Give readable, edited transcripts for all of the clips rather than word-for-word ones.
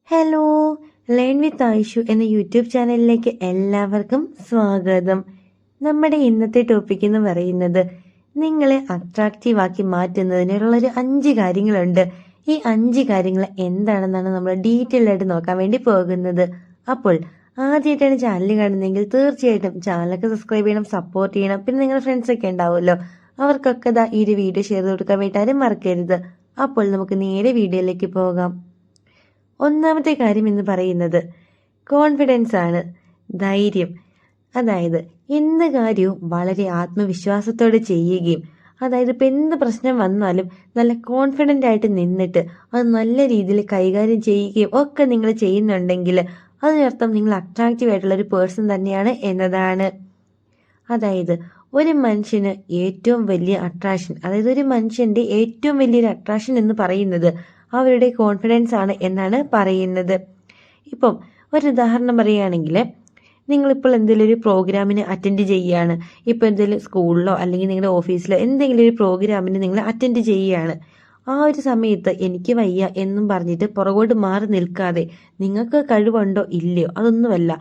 Hello, learn with Ayishu എന്ന YouTube ചാനലിലേക്ക് എല്ലാവർക്കും സ്വാഗതം. നമ്മുടെ ഇന്നത്തെ ടോപ്പിക് എന്ന് പറയുന്നത് നിങ്ങളെ അട്രാക്റ്റീവ് ആക്കി മാറ്റുന്നതിനുള്ളൊരു 5 കാര്യങ്ങളുണ്ട്. ഈ 5 കാര്യങ്ങൾ എന്താണെന്നാണ് നമ്മൾ ഡീറ്റെയിൽ ആയിട്ട് നോക്കാൻ വേണ്ടി പോകുന്നത്. അപ്പോൾ ആദ്യമായിട്ടാണ് ചാനൽ കാണുന്നതെങ്കിൽ തീർച്ചയായിട്ടും ചാനലൊക്കെ സബ്സ്ക്രൈബ് ചെയ്യണം, സപ്പോർട്ട് ചെയ്യണം. പിന്നെ നിങ്ങളുടെ ഫ്രണ്ട്സൊക്കെ ഉണ്ടാവുമല്ലോ, അവർക്കൊക്കെ ഈ ഒരു വീഡിയോ ഷെയർ ചെയ്ത് കൊടുക്കാൻ വേണ്ടിയിട്ട് മറക്കരുത്. അപ്പോൾ നമുക്ക് നേരെ വീഡിയോയിലേക്ക് പോകാം. ഒന്നാമത്തെ കാര്യം എന്ന് പറയുന്നത് കോൺഫിഡൻസ് ആണ്, ധൈര്യം. അതായത് എന്ത് കാര്യവും വളരെ ആത്മവിശ്വാസത്തോടെ ചെയ്യുകയും, അതായത് ഇപ്പം എന്ത് പ്രശ്നം വന്നാലും നല്ല കോൺഫിഡൻ്റ് ആയിട്ട് നിന്നിട്ട് അത് നല്ല രീതിയിൽ കൈകാര്യം ചെയ്യുകയും ഒക്കെ നിങ്ങൾ ചെയ്യുന്നുണ്ടെങ്കിൽ അതിനർത്ഥം നിങ്ങൾ അട്രാക്റ്റീവ് ആയിട്ടുള്ള ഒരു പേഴ്സൺ തന്നെയാണ് എന്നതാണ്. അതായത് ഒരു മനുഷ്യന് ഏറ്റവും വലിയ അട്രാക്ഷൻ, അതായത് ഒരു മനുഷ്യന്റെ ഏറ്റവും വലിയൊരു അട്രാക്ഷൻ എന്ന് പറയുന്നത് അവരുടെ കോൺഫിഡൻസ് ആണ് എന്നാണ് പറയുന്നത്. ഇപ്പം ഒരു ഉദാഹരണം പറയുകയാണെങ്കിൽ, നിങ്ങളിപ്പോൾ എന്തെങ്കിലും ഒരു പ്രോഗ്രാമിന് അറ്റൻഡ് ചെയ്യുകയാണ്. ഇപ്പോൾ എന്തെങ്കിലും സ്കൂളിലോ അല്ലെങ്കിൽ നിങ്ങളുടെ ഓഫീസിലോ എന്തെങ്കിലും ഒരു പ്രോഗ്രാമിന് നിങ്ങൾ അറ്റൻഡ് ചെയ്യുകയാണ്. ആ ഒരു സമയത്ത് എനിക്ക് വയ്യ എന്നും പറഞ്ഞിട്ട് പുറകോട്ട് മാറി നിൽക്കാതെ നിങ്ങൾക്ക് കഴിവുണ്ടോ ഇല്ലയോ അതൊന്നുമല്ല,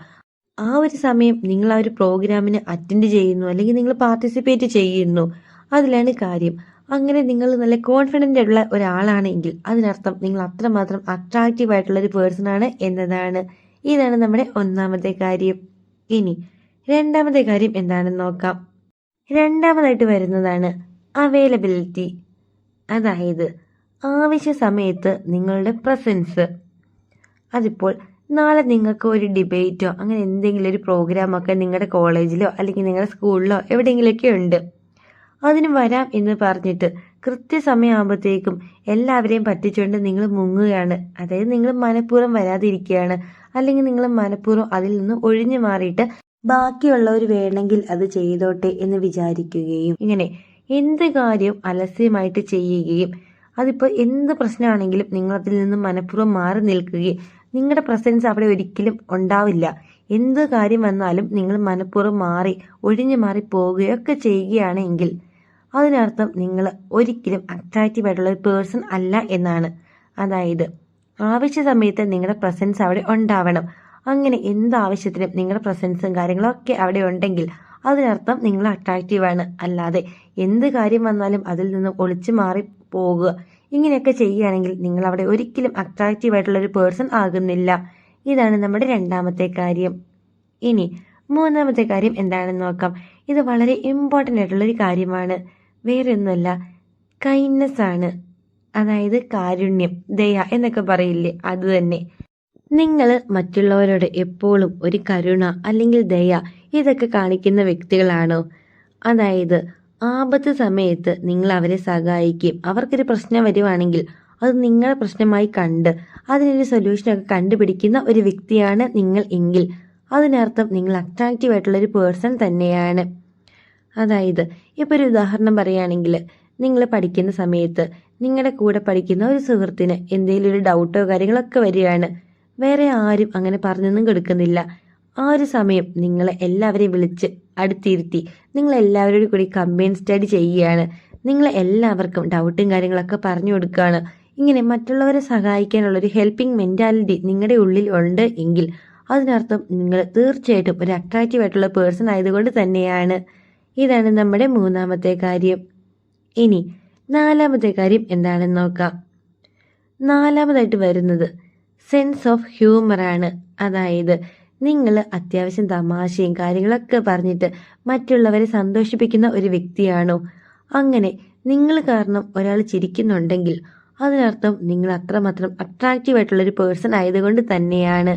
ആ ഒരു സമയം നിങ്ങൾ ആ ഒരു പ്രോഗ്രാമിന് അറ്റൻഡ് ചെയ്യുന്നു അല്ലെങ്കിൽ നിങ്ങൾ പാർട്ടിസിപ്പേറ്റ് ചെയ്യുന്നു, അതിലാണ് കാര്യം. അങ്ങനെ നിങ്ങൾ നല്ല കോൺഫിഡൻ്റ് ഉള്ള ഒരാളാണെങ്കിൽ അതിനർത്ഥം നിങ്ങൾ അത്രമാത്രം അട്രാക്റ്റീവ് ആയിട്ടുള്ള ഒരു പേഴ്സൺ ആണ് എന്നതാണ്. ഇതാണ് നമ്മുടെ ഒന്നാമത്തെ കാര്യം. ഇനി രണ്ടാമത്തെ കാര്യം എന്താണെന്ന് നോക്കാം. രണ്ടാമതായിട്ട് വരുന്നതാണ് അവൈലബിലിറ്റി. അതായത് ആവശ്യ സമയത്ത് നിങ്ങളുടെ പ്രസൻസ്. അതിപ്പോൾ നാളെ നിങ്ങൾക്ക് ഒരു ഡിബേറ്റോ അങ്ങനെ എന്തെങ്കിലും ഒരു പ്രോഗ്രാമൊക്കെ നിങ്ങളുടെ കോളേജിലോ അല്ലെങ്കിൽ നിങ്ങളുടെ സ്കൂളിലോ എവിടെയെങ്കിലുമൊക്കെ ഉണ്ട്. അതിന് വരാം എന്ന് പറഞ്ഞിട്ട് കൃത്യസമയമാകുമ്പോഴത്തേക്കും എല്ലാവരെയും പറ്റിച്ചുകൊണ്ട് നിങ്ങൾ മുങ്ങുകയാണ്. അതായത് നിങ്ങൾ മനഃപൂർവ്വം വരാതിരിക്കുകയാണ്, അല്ലെങ്കിൽ നിങ്ങൾ മനഃപൂർവ്വം അതിൽ നിന്ന് ഒഴിഞ്ഞു മാറിയിട്ട് ബാക്കിയുള്ളവർ വേണമെങ്കിൽ അത് ചെയ്തോട്ടെ എന്ന് വിചാരിക്കുകയും, ഇങ്ങനെ എന്ത് കാര്യവും അലസ്യമായിട്ട് ചെയ്യുകയും, അതിപ്പോൾ എന്ത് പ്രശ്നമാണെങ്കിലും നിങ്ങൾ അതിൽ നിന്ന് മനഃപൂർവ്വം മാറി നിൽക്കുകയും നിങ്ങളുടെ പ്രസൻസ് അവിടെ ഒരിക്കലും ഉണ്ടാവില്ല. എന്ത് കാര്യം വന്നാലും നിങ്ങൾ മനഃപൂർവ്വം മാറി ഒഴിഞ്ഞു മാറി പോവുകയൊക്കെ ചെയ്യുകയാണെങ്കിൽ അതിനർത്ഥം നിങ്ങൾ ഒരിക്കലും അട്രാക്റ്റീവ് ആയിട്ടുള്ള ഒരു പേഴ്സൺ അല്ല എന്നാണ്. അതായത് ആവശ്യ സമയത്ത് നിങ്ങളുടെ പ്രസൻസ് അവിടെ ഉണ്ടാവണം. അങ്ങനെ എന്ത് ആവശ്യത്തിനും നിങ്ങളുടെ പ്രസൻസും കാര്യങ്ങളൊക്കെ അവിടെ ഉണ്ടെങ്കിൽ അതിനർത്ഥം നിങ്ങൾ അട്രാക്റ്റീവാണ്. അല്ലാതെ എന്ത് കാര്യം വന്നാലും അതിൽ നിന്നും ഒളിച്ചു മാറി പോകുക, ഇങ്ങനെയൊക്കെ ചെയ്യുകയാണെങ്കിൽ നിങ്ങൾ അവിടെ ഒരിക്കലും അട്രാക്റ്റീവ് ആയിട്ടുള്ള ഒരു പേഴ്സൺ ആകുന്നില്ല. ഇതാണ് നമ്മുടെ രണ്ടാമത്തെ കാര്യം. ഇനി മൂന്നാമത്തെ കാര്യം എന്താണെന്ന് നോക്കാം. ഇത് വളരെ ഇമ്പോർട്ടൻ്റ് ആയിട്ടുള്ളൊരു കാര്യമാണ്. വേറെ ഒന്നുമല്ല, കൈൻഡ്നെസ് ആണ്. അതായത് കാരുണ്യം, ദയ എന്നൊക്കെ പറയില്ലേ, അത് തന്നെ. നിങ്ങൾ മറ്റുള്ളവരോട് എപ്പോഴും ഒരു കരുണ അല്ലെങ്കിൽ ദയ ഇതൊക്കെ കാണിക്കുന്ന വ്യക്തികളാണോ? അതായത് ആപത്ത് സമയത്ത് നിങ്ങൾ അവരെ സഹായിക്കുകയും അവർക്കൊരു പ്രശ്നം വരുവാണെങ്കിൽ അത് നിങ്ങളുടെ പ്രശ്നമായി കണ്ട് അതിനൊരു സൊല്യൂഷനൊക്കെ കണ്ടുപിടിക്കുന്ന ഒരു വ്യക്തിയാണ് നിങ്ങൾ എങ്കിൽ അതിനർത്ഥം നിങ്ങൾ അട്രാക്റ്റീവ് ആയിട്ടുള്ള ഒരു പേഴ്സൺ തന്നെയാണ്. അതായത് ഇപ്പോൾ ഒരു ഉദാഹരണം പറയുകയാണെങ്കിൽ, നിങ്ങൾ പഠിക്കുന്ന സമയത്ത് നിങ്ങളുടെ കൂടെ പഠിക്കുന്ന ഒരു സുഹൃത്തിന് എന്തെങ്കിലും ഒരു ഡൗട്ടോ കാര്യങ്ങളൊക്കെ വരികയാണ്. വേറെ ആരും അങ്ങനെ പറഞ്ഞൊന്നും കൊടുക്കുന്നില്ല. ആ ഒരു സമയം നിങ്ങൾ എല്ലാവരെയും വിളിച്ച് അടുത്തിരുത്തി നിങ്ങൾ എല്ലാവരോടും കൂടി കമ്പൈൻ സ്റ്റഡി ചെയ്യുകയാണ്. നിങ്ങൾ എല്ലാവർക്കും ഡൗട്ടും കാര്യങ്ങളൊക്കെ പറഞ്ഞു കൊടുക്കുകയാണ്. ഇങ്ങനെ മറ്റുള്ളവരെ സഹായിക്കാനുള്ളൊരു ഹെൽപ്പിംഗ് മെൻറ്റാലിറ്റി നിങ്ങളുടെ ഉള്ളിൽ ഉണ്ട് എങ്കിൽ അതിനർത്ഥം നിങ്ങൾ തീർച്ചയായിട്ടും ഒരു അട്രാക്റ്റീവ് ആയിട്ടുള്ള പേഴ്സൺ ആയതുകൊണ്ട് തന്നെയാണ്. ഇതാണ് നമ്മുടെ മൂന്നാമത്തെ കാര്യം. ഇനി നാലാമത്തെ കാര്യം എന്താണെന്ന് നോക്കാം. നാലാമതായിട്ട് വരുന്നത് സെൻസ് ഓഫ് ഹ്യൂമറാണ്. അതായത് നിങ്ങൾ അത്യാവശ്യം തമാശയും കാര്യങ്ങളൊക്കെ പറഞ്ഞിട്ട് മറ്റുള്ളവരെ സന്തോഷിപ്പിക്കുന്ന ഒരു വ്യക്തിയാണോ? അങ്ങനെ നിങ്ങൾ കാരണം ഒരാൾ ചിരിക്കുന്നുണ്ടെങ്കിൽ അതിനർത്ഥം നിങ്ങൾ അത്രമാത്രം അട്രാക്റ്റീവ് ആയിട്ടുള്ളൊരു പേഴ്സൺ ആയതുകൊണ്ട് തന്നെയാണ്.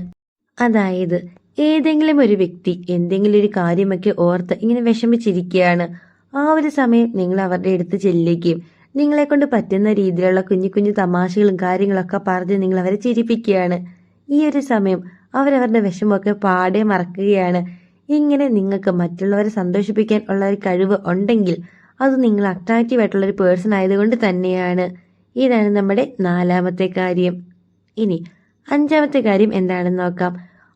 അതായത് ഏതെങ്കിലും ഒരു വ്യക്തി എന്തെങ്കിലും ഒരു കാര്യമൊക്കെ ഓർത്ത് ഇങ്ങനെ വിഷമിച്ചിരിക്കുകയാണ്. ആ ഒരു സമയം നിങ്ങൾ അവരുടെ അടുത്ത് ചെല്ലുകയും നിങ്ങളെ കൊണ്ട് പറ്റുന്ന രീതിയിലുള്ള കുഞ്ഞു കുഞ്ഞു തമാശകളും കാര്യങ്ങളൊക്കെ പറഞ്ഞ് നിങ്ങൾ അവരെ ചിരിപ്പിക്കുകയാണ്. ഈ ഒരു സമയം അവരവരുടെ വിഷമമൊക്കെ പാടെ മറക്കുകയാണ്. ഇങ്ങനെ നിങ്ങൾക്ക് മറ്റുള്ളവരെ സന്തോഷിപ്പിക്കാൻ ഉള്ള ഒരു കഴിവ് ഉണ്ടെങ്കിൽ അത് നിങ്ങൾ അട്രാക്റ്റീവ് ആയിട്ടുള്ള ഒരു പേഴ്സൺ ആയതുകൊണ്ട് തന്നെയാണ്. ഇതാണ് നമ്മുടെ നാലാമത്തെ കാര്യം. ഇനി അഞ്ചാമത്തെ കാര്യം എന്താണെന്ന് നോക്കാം.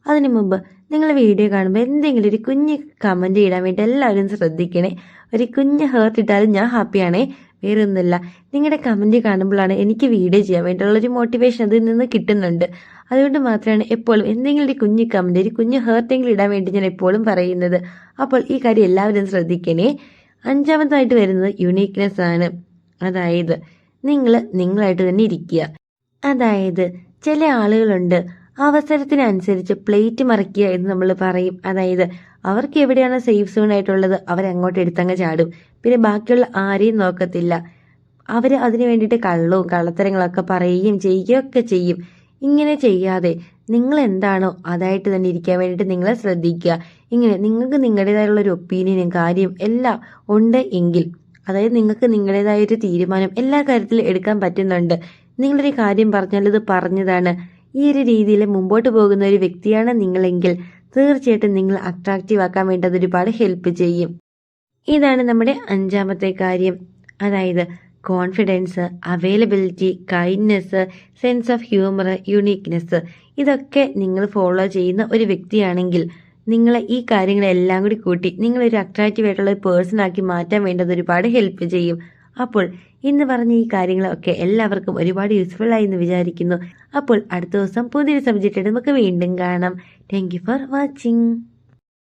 അതിനു മുമ്പ് നിങ്ങൾ വീഡിയോ കാണുമ്പോൾ എന്തെങ്കിലും ഒരു കുഞ്ഞ് കമൻറ്റ് ഇടാൻ വേണ്ടി എല്ലാവരും ശ്രദ്ധിക്കണേ. ഒരു കുഞ്ഞ് ഹേർട്ട് ഇട്ടാലും ഞാൻ ഹാപ്പിയാണേ. വേറെ ഒന്നുമില്ല, നിങ്ങളുടെ കമൻറ്റ് കാണുമ്പോഴാണ് എനിക്ക് വീഡിയോ ചെയ്യാൻ വേണ്ടിയുള്ളൊരു മോട്ടിവേഷൻ അതിൽ നിന്ന് കിട്ടുന്നുണ്ട്. അതുകൊണ്ട് മാത്രമാണ് എപ്പോഴും എന്തെങ്കിലും ഒരു കുഞ്ഞു കമന്റ്, ഒരു കുഞ്ഞു ഹേർട്ടെങ്കിലും ഇടാൻ വേണ്ടി ഞാൻ എപ്പോഴും പറയുന്നത്. അപ്പോൾ ഈ കാര്യം എല്ലാവരും ശ്രദ്ധിക്കണേ. അഞ്ചാമതായിട്ട് വരുന്നത് യുണീക്നെസ് ആണ്. അതായത് നിങ്ങളായിട്ട് തന്നെ ഇരിക്കുക. അതായത് ചില ആളുകളുണ്ട്, അവസരത്തിനനുസരിച്ച് പ്ലേറ്റ് മറിക്കുക എന്ന് നമ്മൾ പറയും. അതായത് അവർക്ക് എവിടെയാണ് സേഫ് സോൺ ആയിട്ടുള്ളത് അവരങ്ങോട്ട് എടുത്തങ്ങ് ചാടും. പിന്നെ ബാക്കിയുള്ള ആരെയും നോക്കത്തില്ല. അവർ അതിനു വേണ്ടിയിട്ട് കള്ളവും കള്ളത്തരങ്ങളൊക്കെ പറയുകയും ചെയ്യുകയൊക്കെ ചെയ്യും. ഇങ്ങനെ ചെയ്യാതെ നിങ്ങൾ എന്താണോ അതായിട്ട് തന്നെ ഇരിക്കാൻ വേണ്ടിയിട്ട് നിങ്ങൾ ശ്രദ്ധിക്കുക. ഇങ്ങനെ നിങ്ങൾക്ക് നിങ്ങളുടേതായുള്ള ഒരു ഒപ്പീനിയനും കാര്യവും എല്ലാം ഉണ്ട് എങ്കിൽ, അതായത് നിങ്ങൾക്ക് നിങ്ങളുടേതായ ഒരു തീരുമാനം എല്ലാ കാര്യത്തിലും എടുക്കാൻ പറ്റുന്നുണ്ട്. നിങ്ങളൊരു കാര്യം പറഞ്ഞാൽ ഇത് പറഞ്ഞതാണ്, ഈ ഒരു രീതിയിൽ മുമ്പോട്ട് പോകുന്ന ഒരു വ്യക്തിയാണ് നിങ്ങളെങ്കിൽ തീർച്ചയായിട്ടും നിങ്ങൾ അട്രാക്റ്റീവ് ആക്കാൻ വേണ്ടി അത് ഒരുപാട് ഹെൽപ്പ് ചെയ്യും. ഇതാണ് നമ്മുടെ അഞ്ചാമത്തെ കാര്യം. അതായത് confidence, availability, kindness, sense of humour, uniqueness, ഇതൊക്കെ നിങ്ങൾ ഫോളോ ചെയ്യുന്ന ഒരു വ്യക്തിയാണെങ്കിൽ നിങ്ങൾ ഈ കാര്യങ്ങളെല്ലാം കൂടി കൂട്ടി നിങ്ങളൊരു അട്രാക്റ്റീവ് ആയിട്ടുള്ള ഒരു പേഴ്സൺ ആക്കി മാറ്റാൻ വേണ്ടത് ഒരുപാട് ഹെൽപ്പ് ചെയ്യും. അപ്പോൾ ഇന്ന് പറഞ്ഞ ഈ കാര്യങ്ങളൊക്കെ എല്ലാവർക്കും ഒരുപാട് യൂസ്ഫുൾ ആയി എന്ന് വിചാരിക്കുന്നു. അപ്പോൾ അടുത്ത ദിവസം പുതിയൊരു സബ്ജക്റ്റ് നമുക്ക് വീണ്ടും കാണാം. Thank you for watching.